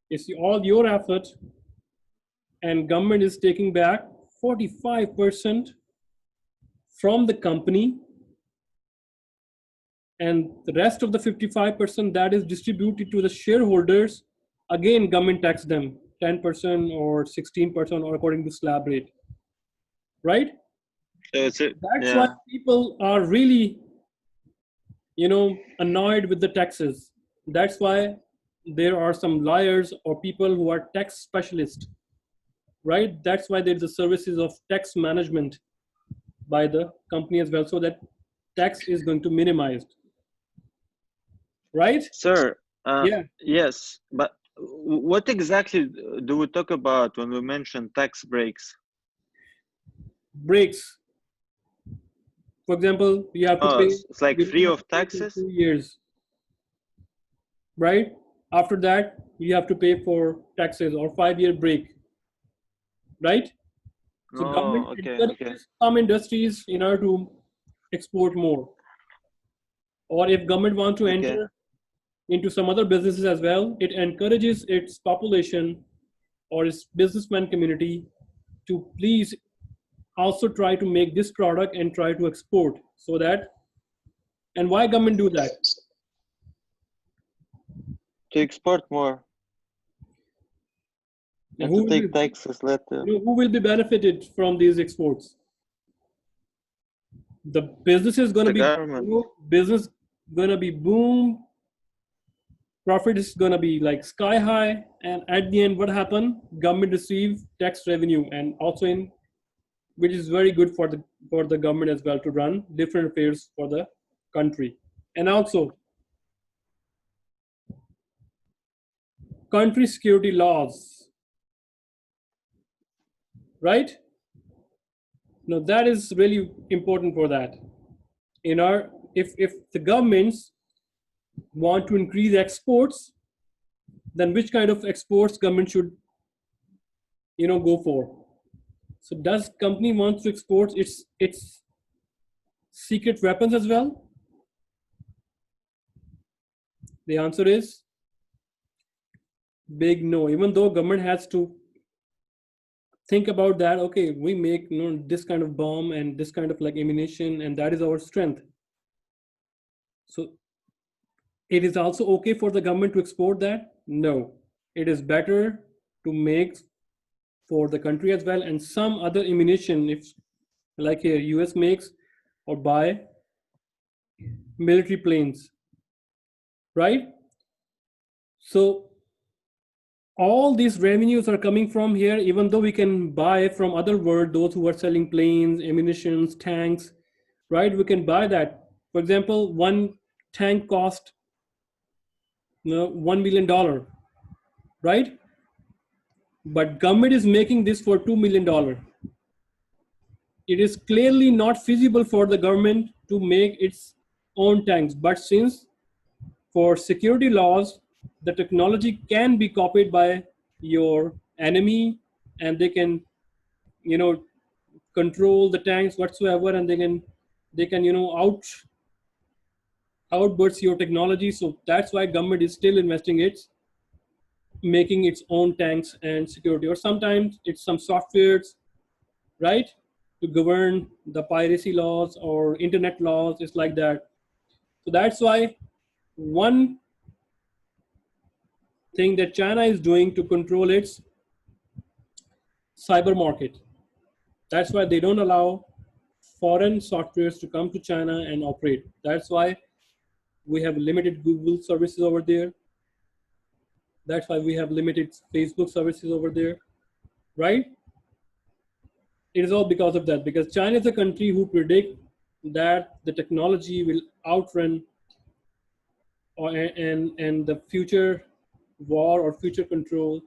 It's all your effort, and government is taking back 45% from the company, and the rest of the 55% that is distributed to the shareholders. Again, government tax them 10% or 16% or according to slab rate, right? So it's a, That's why yeah. people are really, annoyed with the taxes. That's why there are some lawyers or people who are tax specialists, right? That's why there's the services of tax management by the company as well, so that tax is going to minimized, right? Sir, Yeah, yes, but what exactly do we talk about when we mention tax breaks? breaks. For example, you have to Oh, pay. it's like You free don't have to of pay for taxes? 2 years, right? After that, you have to pay for taxes or 5-year break, right? So government Oh, okay, okay. encourages some industries in order to export more. Or if government wants to Okay. enter into some other businesses as well, it encourages its population or its businessman community to please also try to make this product and try to export, so that. And why government do that? To export more And and to who will be, take taxes later. who will be benefited from these exports? The business is going to The be government. business going to be boom, profit is going to be like sky high, and at the end what happened, government receive tax revenue, and also in which is very good for the government as well to run different affairs for the country. And also country security laws, right? Now that is really important for that. In our, if the governments want to increase exports, then which kind of exports government should go for? So does company wants to export its secret weapons as well? The answer is big no. Even though government has to think about that, okay, we make this kind of bomb and this kind of like ammunition, and that is our strength. So it is also okay for the government to export that? No. It is better to make for the country as well, and some other ammunition, if like here US makes or buy military planes, right? So all these revenues are coming from here, even though we can buy from other world, those who are selling planes, ammunitions, tanks, right? We can buy that. For example, one tank cost $1 million, right? But government is making this for $2 million. It is clearly not feasible for the government to make its own tanks. But since for security laws, the technology can be copied by your enemy, and they can, you know, control the tanks whatsoever, and they can outburst your technology. So that's why government is still investing its making its own tanks and security, or sometimes it's some softwares, right, to govern the piracy laws or internet laws. It's like that. So that's why one thing that China is doing to control its cyber market. That's why they don't allow foreign softwares to come to China and operate. That's why we have limited Google services over there. That's why we have limited Facebook services over there, right? It is all because of that, because China is a country who predict that the technology will outrun and the future war or future control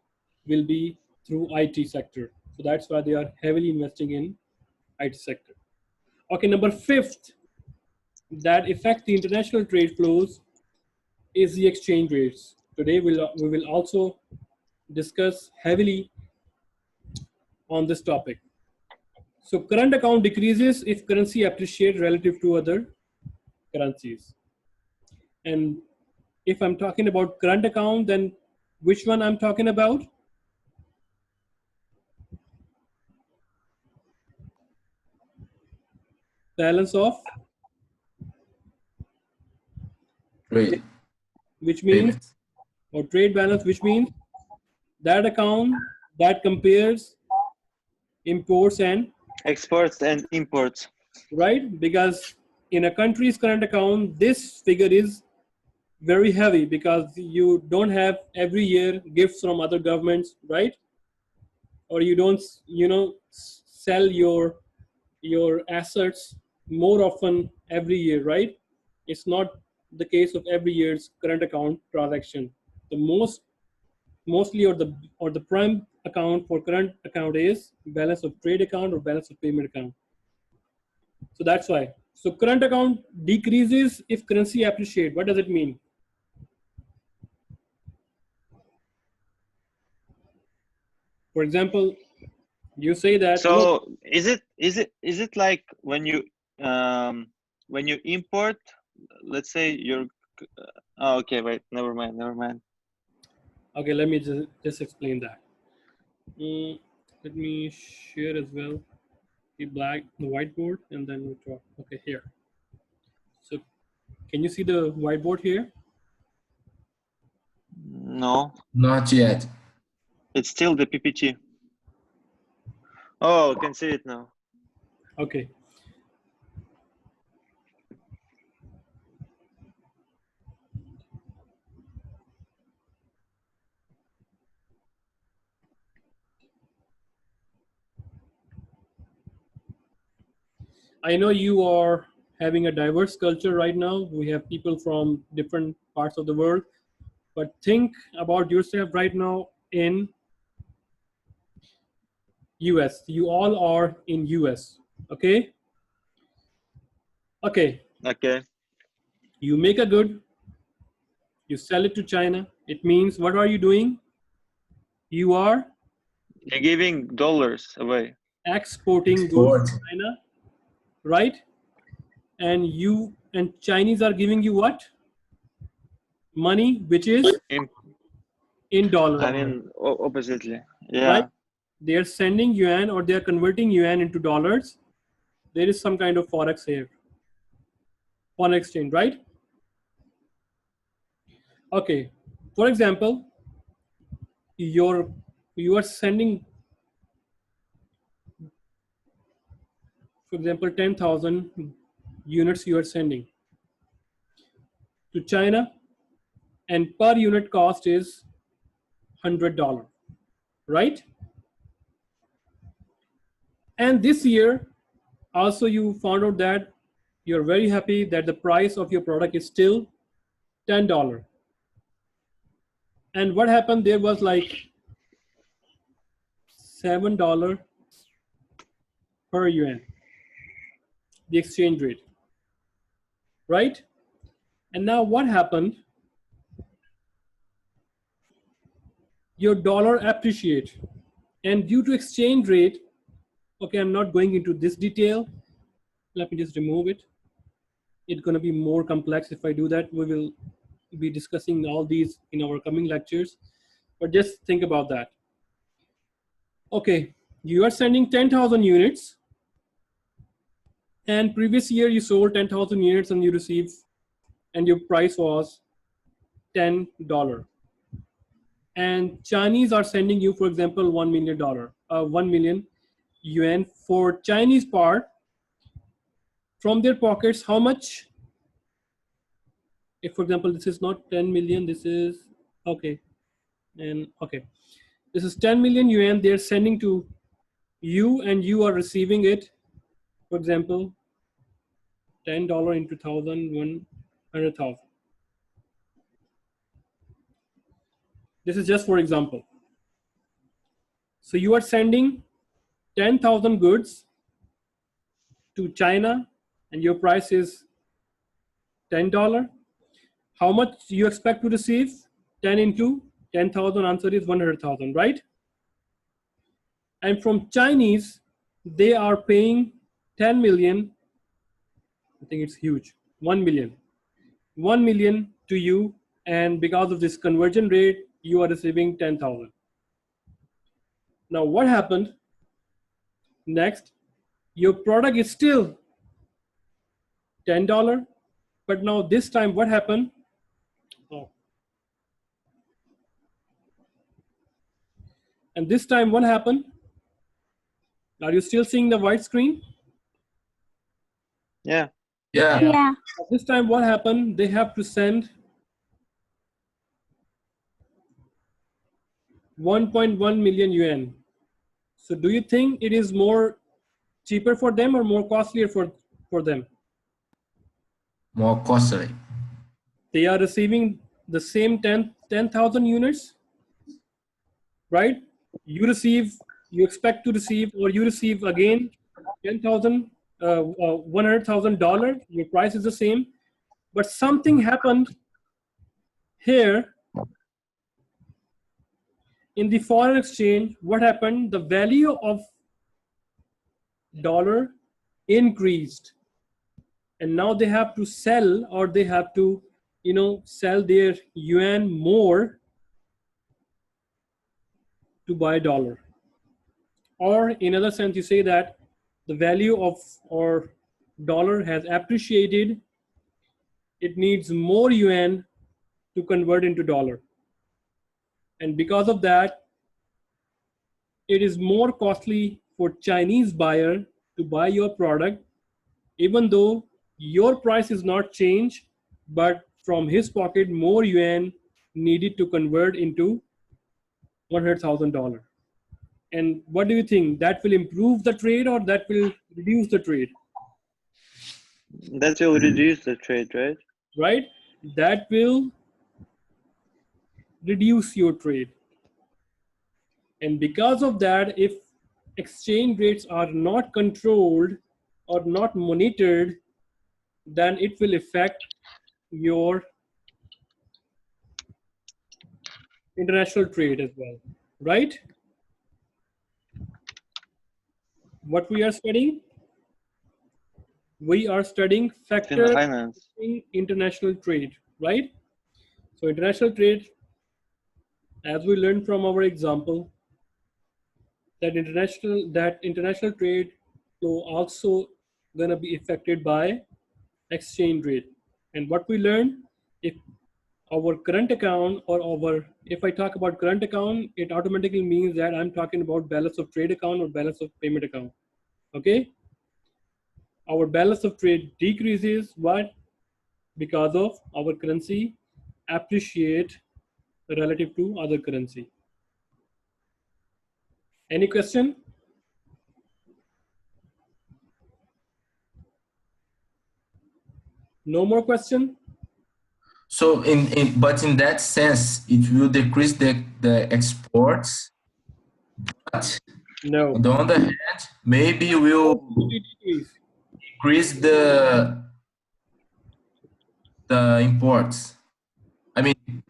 will be through IT sector. So that's why they are heavily investing in IT sector. Okay, number fifth that affect the international trade flows is the exchange rates. Today we will also discuss heavily on this topic. So current account decreases if currency appreciates relative to other currencies. And if I'm talking about current account, then Which one I'm talking about? Balance of Trade. which means, Payment. or trade balance, which means that account that compares imports and, Exports and imports. right? Because in a country's current account, this figure is very heavy because you don't have every year gifts from other governments, right? Or you don't, sell your assets more often every year, right? It's not the case of every year's current account transaction. The mostly or the prime account for current account is balance of trade account or balance of payment account. So that's why. So current account decreases if currency appreciate. What does it mean? For example, you say that, So is it like when you import, let's say you're oh, okay, wait, never mind. okay, let me just explain that. Let me share as well the whiteboard, and then we talk. Okay, here. So can you see the whiteboard here? No, Not yet. it's still the PPT. Oh, I can see it now. Okay. I know you are having a diverse culture right now. We have people from different parts of the world, but think about yourself right now in US. You all are in US. Okay? Okay. Okay. You make a good, you sell it to China. It means what are you doing? You are You're giving dollars away. exporting goods Export. to China, right? And Chinese are giving you what? Money, which is In, in dollar I amount, mean, oppositely. right? Yeah. They are sending yuan or they are converting yuan into dollars. There is some kind of forex here, foreign exchange, right? Okay. For example, you are sending, for example, 10,000 units you are sending to China, and per unit cost is $100, right? And this year, also you found out that you're very happy that the price of your product is still $10. And what happened there was like $7 per yuan, the exchange rate, right? And now what happened? Your dollar appreciate, and due to exchange rate, okay, I'm not going into this detail. Let me just remove it. It's going to be more complex if I do that. We will be discussing all these in our coming lectures, but just think about that. Okay, you are sending 10,000 units, and previous year you sold 10,000 units and you receive, and your price was $10. And Chinese are sending you, for example, $1 million, 1 million yuan for Chinese part from their pockets. How much? If, for example, this is not 10 million, this is okay, and okay, this is 10 million yuan they're sending to you, and you are receiving it. For example, $10 into 1,000, 100,000. This is just for example. So you are sending 10,000 goods to China, and your price is $10. How much you expect to receive? 10 into 10,000, answer is 100,000, right? And from Chinese, they are paying 10 million. I think it's huge. 1 million. 1 million to you, and because of this conversion rate, you are receiving 10,000. Now what happened next? Your product is still $10, but now this time what happened? Oh. And this time what happened? Are you still seeing the white screen? Yeah. Yeah. Yeah. This time what happened? They have to send 1.1 million yuan. So do you think it is more cheaper for them or more costlier for them? More costly. They are receiving the same 10,000 units, right? You expect to receive, or you receive again 10,000, $100,000. Your price is the same, but something happened here in the foreign exchange. What happened? The value of dollar increased, and now they have to sell, or they have to, sell their yuan more to buy dollar. Or in other sense, you say that the value of our dollar has appreciated. It needs more yuan to convert into dollar. And because of that, it is more costly for Chinese buyer to buy your product, even though your price is not changed, but from his pocket, more yuan needed to convert into $100,000. And what do you think? That will improve the trade or that will reduce the trade? That will reduce the trade, right? Right? That will reduce your trade. And because of that, if exchange rates are not controlled or not monitored, then it will affect your international trade as well, right? What we are studying? We are studying factors Finance. in international trade, right? So international trade, as we learned from our example, that international trade flow also gonna be affected by exchange rate. And what we learned, if our current account if I talk about current account, it automatically means that I'm talking about balance of trade account or balance of payment account. Okay? Our balance of trade decreases. Why? Because of our currency appreciate relative to other currency. Any question? No more question? So but in that sense, it will decrease the exports. But No. on the other hand, maybe will increase the imports. I mean,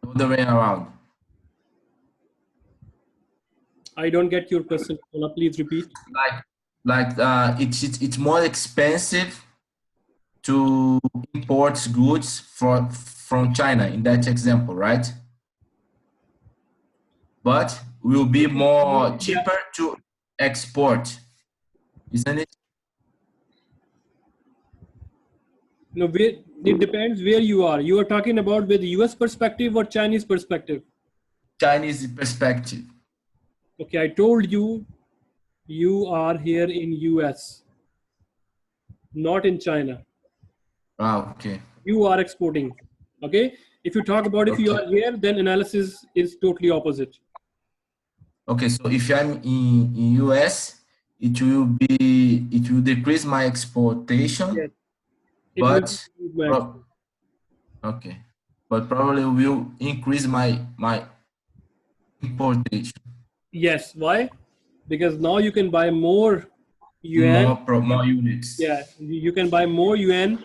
the other way around. I don't get your question. Please repeat. It's more expensive to import goods from China in that example, right? But will be more cheaper to export, isn't it? No, it depends where you are. You are talking about with US perspective or Chinese perspective? Chinese perspective. Okay, I told you, you are here in US, not in China. Ah, okay. You are exporting. Okay. If you talk about if you are here, then analysis is totally opposite. Okay, so if I'm in US, it will decrease my exportation. Yes. But okay, but probably will increase my importation. Yes. Why? Because now you can buy more yuan. More units. Yeah, you can buy more yuan